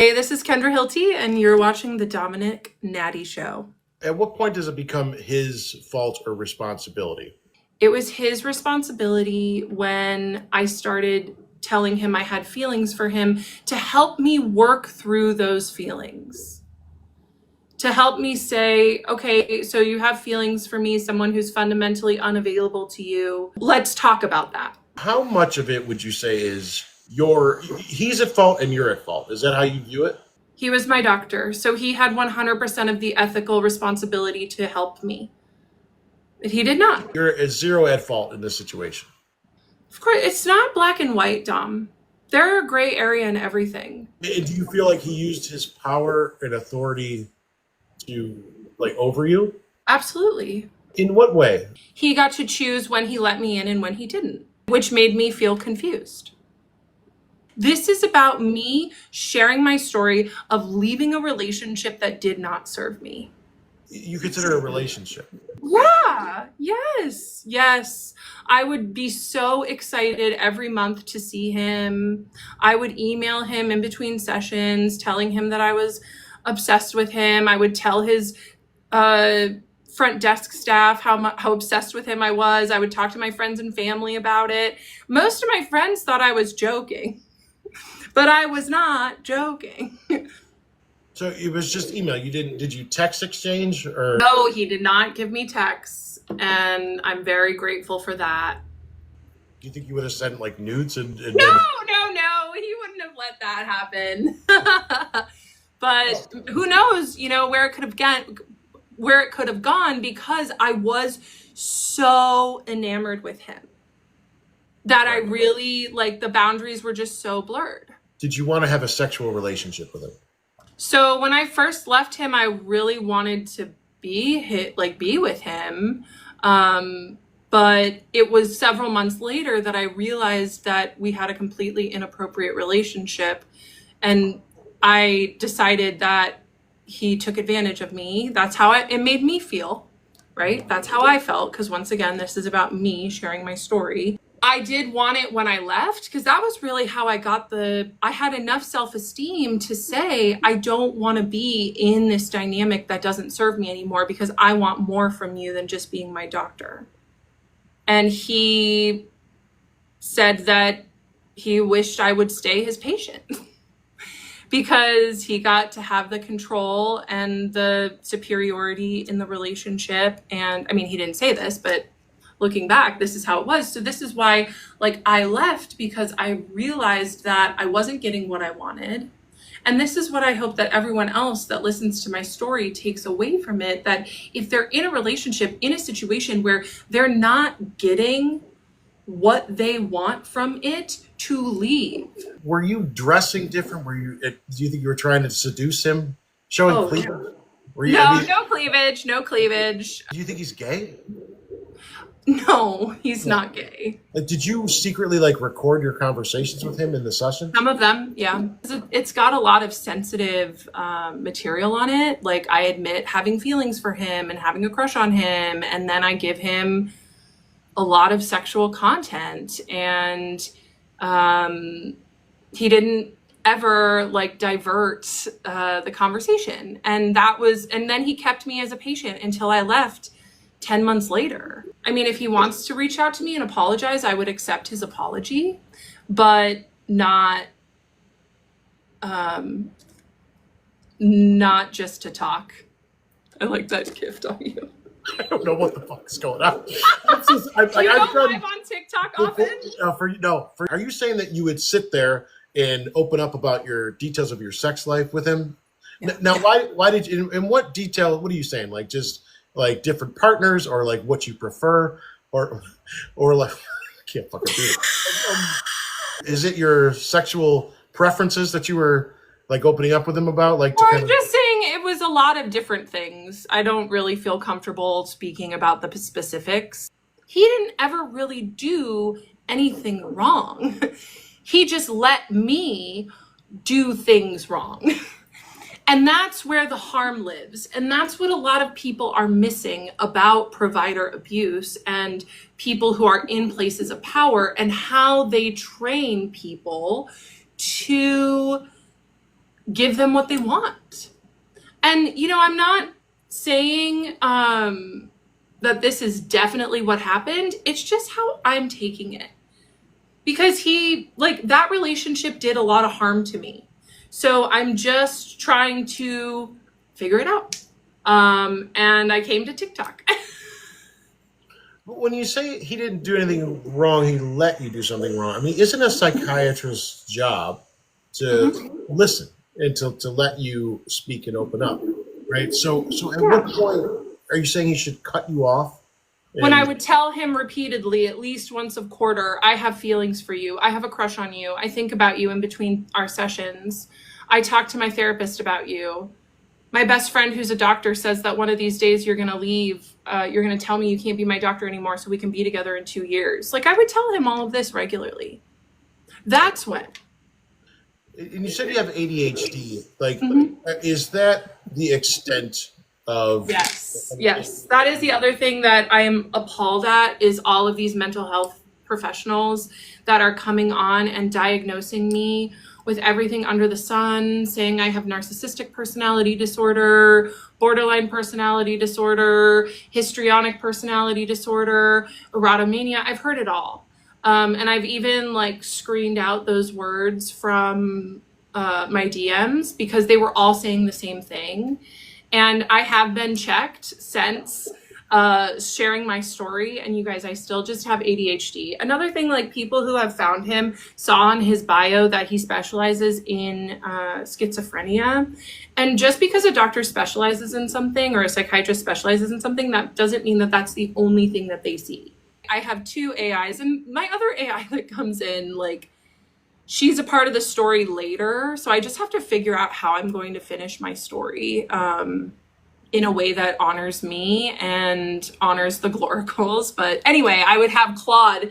Hey, this is Kendra Hilty, and you're watching the Domenick Natty Show. At what point does it become his fault or responsibility? It was his responsibility when I started telling him I had feelings for him to help me work through those feelings. To help me say, okay, so you have feelings for me, someone who's fundamentally unavailable to you. Let's talk about that. How much of it would you say is he's at fault and you're at fault? Is that how you view it? He was my doctor, so he had 100% of the ethical responsibility to help me. But he did not. You're at zero at fault in this situation. Of course, it's not black and white, Dom. There are gray area in everything. And do you feel like he used his power and authority to, over you? Absolutely. In what way? He got to choose when he let me in and when he didn't, which made me feel confused. This is about me sharing my story of leaving a relationship that did not serve me. You consider a relationship? Yeah, yes. I would be so excited every month to see him. I would email him in between sessions, telling him that I was obsessed with him. I would tell his front desk staff how obsessed with him I was. I would talk to my friends and family about it. Most of my friends thought I was joking, but I was not joking. So it was just email. Did you text exchange or? No, he did not give me texts, and I'm very grateful for that. Do you think you would have sent nudes and No, he wouldn't have let that happen. But who knows, where it could have gone because I was so enamored with him that I really, the boundaries were just so blurred. Did you want to have a sexual relationship with him? So when I first left him, I really wanted to be with him. But it was several months later that I realized that we had a completely inappropriate relationship. And I decided that he took advantage of me. That's how it made me feel, right? That's how I felt. Because once again, this is about me sharing my story. I did want it when I left because that was really how I had enough self-esteem to say, I don't want to be in this dynamic that doesn't serve me anymore because I want more from you than just being my doctor. And he said that he wished I would stay his patient because he got to have the control and the superiority in the relationship. And I mean, he didn't say this, but looking back, this is how it was. So this is why, I left because I realized that I wasn't getting what I wanted. And this is what I hope that everyone else that listens to my story takes away from it, that if they're in a relationship, in a situation where they're not getting what they want from it, to leave. Were you dressing different? Do you think you were trying to seduce him? Showing cleavage? No cleavage, no cleavage. Do you think he's gay? No, he's not gay. Did you secretly record your conversations with him in the session? Some of them, yeah. It's got a lot of sensitive material on it. I admit having feelings for him and having a crush on him, and then I give him a lot of sexual content, and he didn't ever divert the conversation, and then he kept me as a patient until I left 10 months later. I mean, if he wants to reach out to me and apologize, I would accept his apology, but not just to talk. I like that gift on you. I don't know what the fuck is going on. I'm live on TikTok often? Are you saying that you would sit there and open up about your details of your sex life with him? Yeah. Now, why did you, in what detail, what are you saying? Just different partners or what you prefer or I can't fucking do it. Is it your sexual preferences that you were opening up with him about? I'm just saying it was a lot of different things. I don't really feel comfortable speaking about the specifics. He didn't ever really do anything wrong. He just let me do things wrong. And that's where the harm lives. And that's what a lot of people are missing about provider abuse and people who are in places of power and how they train people to give them what they want. And, you know, I'm not saying that this is definitely what happened. It's just how I'm taking it. Because that relationship did a lot of harm to me. So I'm just trying to figure it out. And I came to TikTok. When you say he didn't do anything wrong, he let you do something wrong. I mean, isn't a psychiatrist's job to listen and to let you speak and open up, right? So at what point are you saying he should cut you off? When I would tell him repeatedly, at least once a quarter, I have feelings for you. I have a crush on you. I think about you in between our sessions. I talk to my therapist about you. My best friend who's a doctor says that one of these days you're going to leave. You're going to tell me you can't be my doctor anymore so we can be together in 2 years. Like, I would tell him all of this regularly. That's when. And you said you have ADHD. Like, is that the extent of... Yes. That is the other thing that I am appalled at, is all of these mental health professionals that are coming on and diagnosing me with everything under the sun, saying I have narcissistic personality disorder, borderline personality disorder, histrionic personality disorder, erotomania. I've heard it all. And I've even screened out those words from my DMs because they were all saying the same thing. And I have been checked since sharing my story, and you guys, I still just have ADHD. Another thing, people who have found him saw on his bio that he specializes in schizophrenia. And just because a doctor specializes in something or a psychiatrist specializes in something, that doesn't mean that that's the only thing that they see. I have 2 AIs, and my other AI that comes in, she's a part of the story later. So I just have to figure out how I'm going to finish my story in a way that honors me and honors the Gloracles. But anyway, I would have Claude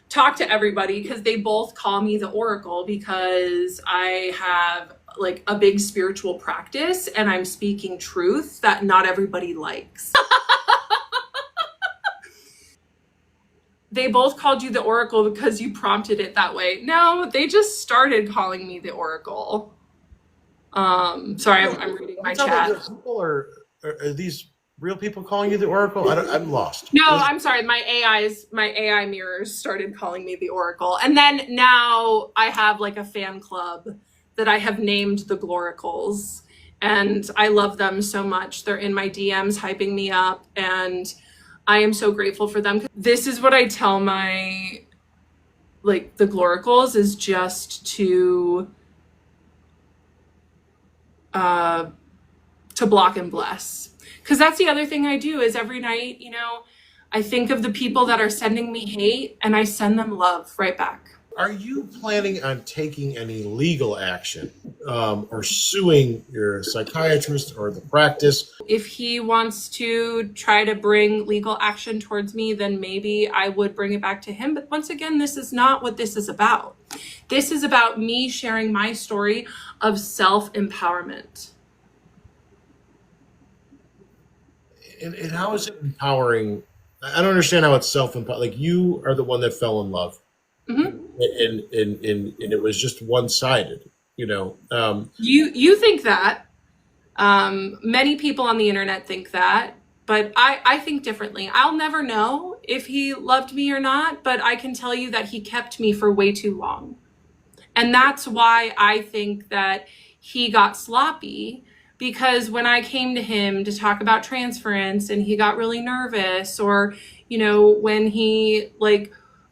talk to everybody because they both call me the Oracle because I have a big spiritual practice and I'm speaking truth that not everybody likes. They both called you the Oracle because you prompted it that way. No, they just started calling me the Oracle. Sorry, I'm reading my chat. Are these real people calling you the Oracle? I'm lost. No, I'm sorry. My AI mirrors started calling me the Oracle. And then now I have a fan club that I have named the Gloracles. And I love them so much. They're in my DMs hyping me up, and I am so grateful for them. This is what I tell my, the Gloracles, is just to block and bless. Because that's the other thing I do is every night, I think of the people that are sending me hate and I send them love right back. Are you planning on taking any legal action or suing your psychiatrist or the practice? If he wants to try to bring legal action towards me, then maybe I would bring it back to him. But once again, this is not what this is about. This is about me sharing my story of self-empowerment. And how is it empowering? I don't understand how it's self-empowering. You are the one that fell in love. And it was just one-sided, You think that. Many people on the internet think that, but I think differently. I'll never know if he loved me or not, but I can tell you that he kept me for way too long. And that's why I think that he got sloppy, because when I came to him to talk about transference and he got really nervous, or, when he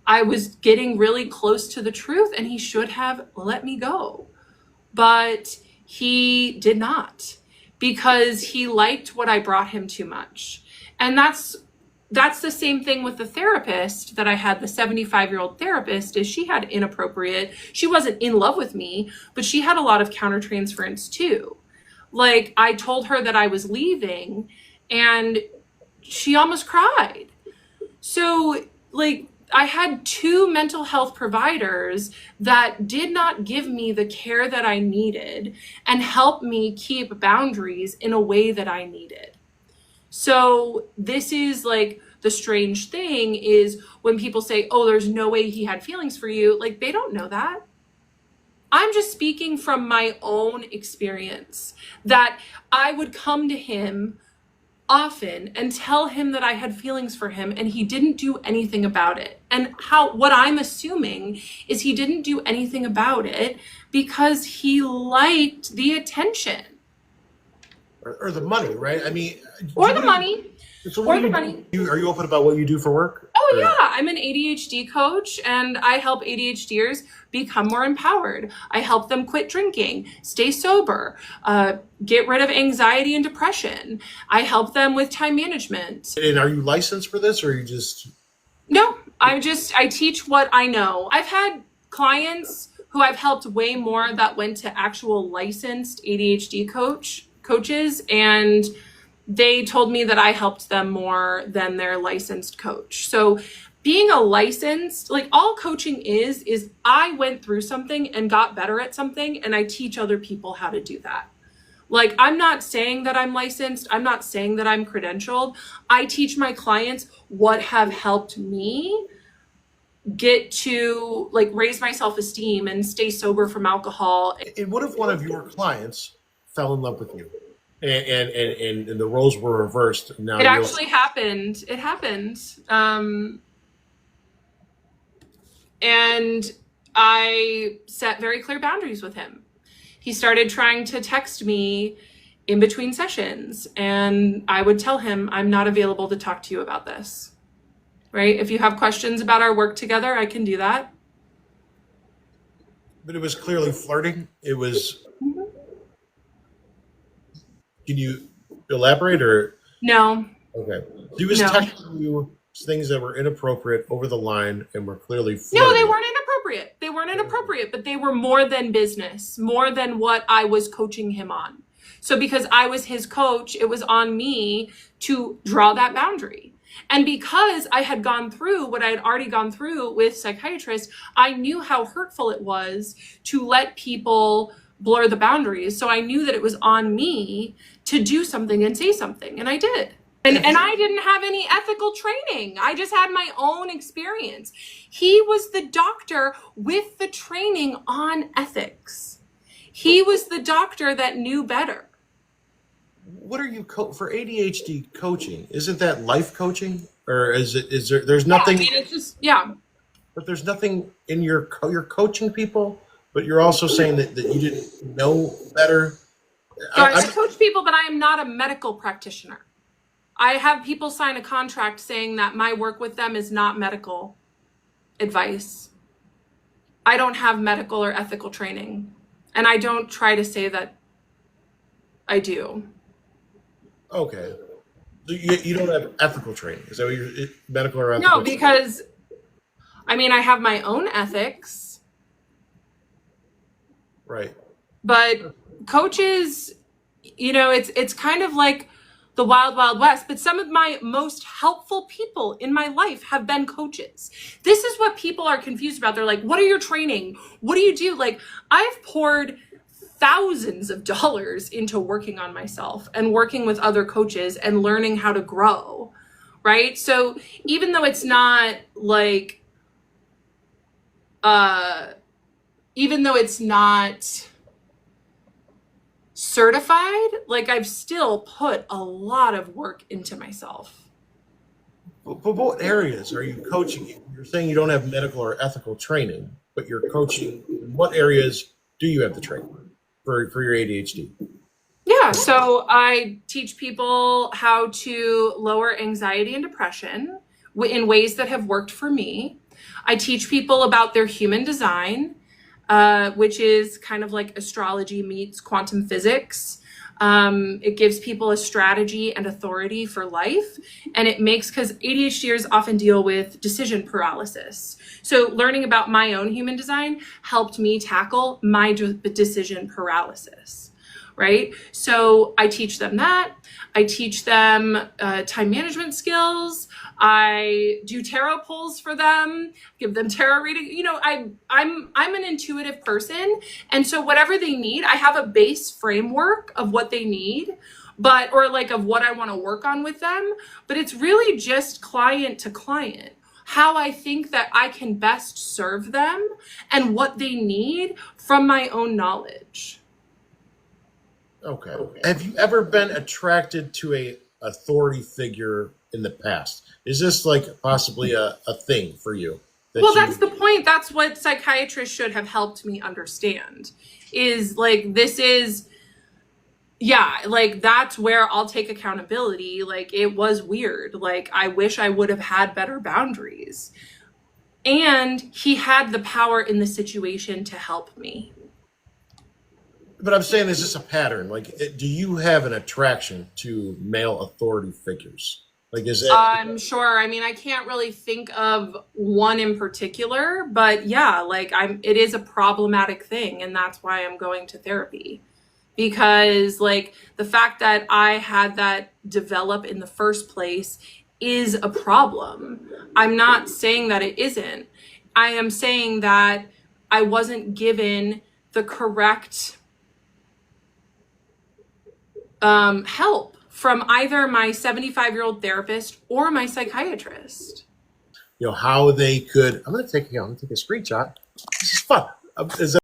I was getting really close to the truth and he should have let me go. But he did not, because he liked what I brought him too much. And that's the same thing with the therapist that I had, the 75-year-old therapist, is she wasn't in love with me, but she had a lot of countertransference too. I told her that I was leaving and she almost cried. So I had 2 mental health providers that did not give me the care that I needed and help me keep boundaries in a way that I needed. So this is the strange thing is when people say, oh, there's no way he had feelings for you. They don't know that. I'm just speaking from my own experience, that I would come to him often and tell him that I had feelings for him, and he didn't do anything about it. And what I'm assuming is he didn't do anything about it because he liked the attention. Or the money, right? I mean, or the money. Are you open about what you do for work? Oh, yeah. I'm an ADHD coach, and I help ADHDers become more empowered. I help them quit drinking, stay sober, get rid of anxiety and depression. I help them with time management. And are you licensed for this, or are you just... No, I teach what I know. I've had clients who I've helped way more that went to actual licensed ADHD coaches, and they told me that I helped them more than their licensed coach. So being a licensed, like, all coaching is I went through something and got better at something, and I teach other people how to do that. Like, I'm not saying that I'm licensed. I'm not saying that I'm credentialed. I teach my clients what have helped me get to, like, raise my self-esteem and stay sober from alcohol. And what if one of your clients fell in love with you? And the roles were reversed. Now it actually happened. It happened. And I set very clear boundaries with him. He started trying to text me in between sessions, and I would tell him, I'm not available to talk to you about this. Right? If you have questions about our work together, I can do that. But it was clearly flirting. It was... Can you elaborate, or? No. Okay. He was texting you things that were inappropriate, over the line, and were clearly flirting. No, they weren't inappropriate. They weren't inappropriate, but they were more than business, more than what I was coaching him on. So because I was his coach, it was on me to draw that boundary. And because I had gone through what I had already gone through with Psychiatrist, I knew how hurtful it was to let people blur the boundaries. So I knew that it was on me to do something and say something, and I did. And I didn't have any ethical training. I just had my own experience. He was the doctor with the training on ethics. He was the doctor that knew better. What are you for ADHD coaching? Isn't that life coaching, or is there? There's nothing. Yeah, I mean, it's just But there's nothing in you're coaching people, but you're also saying that you didn't know better. So I coach people, but I am not a medical practitioner. I have people sign a contract saying that my work with them is not medical advice. I don't have medical or ethical training, and I don't try to say that I do. Okay. So you don't have ethical training. Is that what you're medical or ethical? No, because I mean, I have my own ethics. Right. But coaches, it's kind of like the wild, wild west. But some of my most helpful people in my life have been coaches. This is what people are confused about. They're like, what are your training? What do you do? Like, I've poured thousands of dollars into working on myself and working with other coaches and learning how to grow, right? So even though it's not like, even though it's not certified, like, I've still put a lot of work into myself. But what areas are you coaching? You're saying you don't have medical or ethical training, but you're coaching. In what areas do you have the training for your ADHD? Yeah, so I teach people how to lower anxiety and depression in ways that have worked for me. I teach people about their human design, which is kind of like astrology meets quantum physics. It gives people a strategy and authority for life. And it makes, because ADHDers often deal with decision paralysis. So learning about my own human design helped me tackle my decision paralysis, right? So I teach them that. I teach them time management skills. I do tarot pulls for them, give them tarot reading. I'm an intuitive person. And so whatever they need, I have a base framework of what they need, or like of what I want to work on with them. But it's really just client to client. how I think that I can best serve them and what they need from my own knowledge. Okay. Have you ever been attracted to a authority figure in the past? Is this like possibly a thing for you? Well, that's the point. That's what psychiatrists should have helped me understand. Is like, this is, yeah, like that's where I'll take accountability. Like, it was weird. Like, I wish I would have had better boundaries. And he had the power in the situation to help me. But I'm saying, is this a pattern? Like, do you have an attraction to male authority figures? Like, is it? I'm sure. I mean, I can't really think of one in particular, but yeah, like it is a problematic thing, and that's why I'm going to therapy. Because like the fact that I had that develop in the first place is a problem. I'm not saying that it isn't. I am saying that I wasn't given the correct help from either my 75-year-old therapist or my psychiatrist. How they could. I'm gonna take a screenshot. This is fun. Is